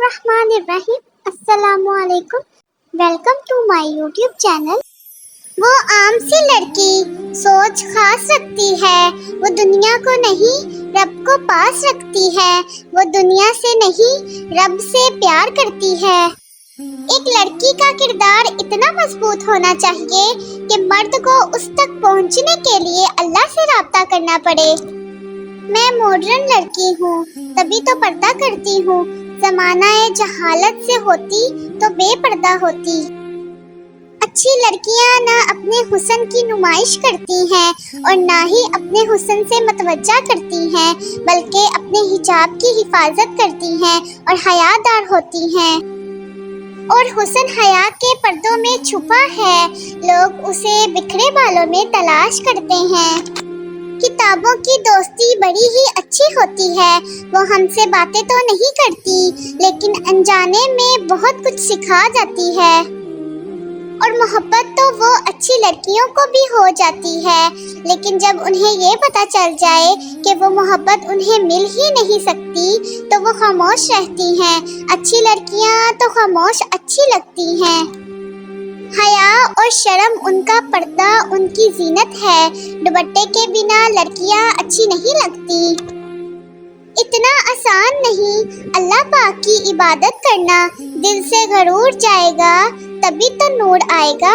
बिस्मिल्लाहिर्रहमानिर्रहीम। अस्सलाम वालेकुम। Welcome to my YouTube channel. वो आम सी लड़की सोच खास रखती है, वो दुनिया को नहीं रब को पास रखती है, वो दुनिया से नहीं रब से प्यार करती है। एक लड़की का किरदार इतना मजबूत होना चाहिए कि मर्द को उस तक पहुंचने के लिए अल्लाह से राब्ता करना पड़े। मैं मॉडर्न लड़की हूँ, तभी तो पर्दा करती हूँ। ज़माना जहालत से होती तो बेपर्दा होती। अच्छी लड़कियाँ ना अपने हुस्न की नुमाइश करती हैं और ना ही अपने हुस्न से मतवज्जा करती हैं, बल्कि अपने हिजाब की हिफाजत करती हैं और हयादार होती हैं। और हुस्न हया के पर्दों में छुपा है, लोग उसे बिखरे बालों में तलाश करते हैं। किताबों की दोस्ती बड़ी ही अच्छी होती है, वो हमसे बातें तो नहीं करती, लेकिन अनजाने में बहुत कुछ सिखा जाती है। और मोहब्बत तो वो अच्छी लड़कियों को भी हो जाती है, लेकिन जब उन्हें ये पता चल जाए कि वो मोहब्बत उन्हें मिल ही नहीं सकती, तो वो खामोश रहती हैं। अच्छी लड़कियां तो खामोश अच्छी लगती हैं। हया और शर्म उनका पर्दा, उनकी जीनत है। दुपट्टे के बिना लड़कियां अच्छी नहीं लगती। इतना आसान नहीं अल्लाह पाक की इबादत करना, दिल से गरूर जाएगा तभी तो नूर आएगा।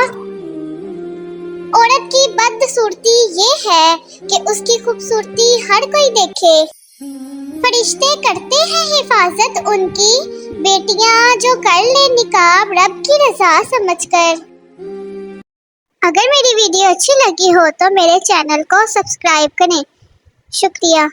औरत की बदसूरती ये है कि उसकी खूबसूरती हर कोई देखे। फरिश्ते करते हैं हिफाजत उनकी, बेटियां जो कर ले निकाब रब की रजा समझकर। अगर मेरी वीडियो अच्छी लगी हो तो मेरे चैनल को सब्सक्राइब करें। शुक्रिया।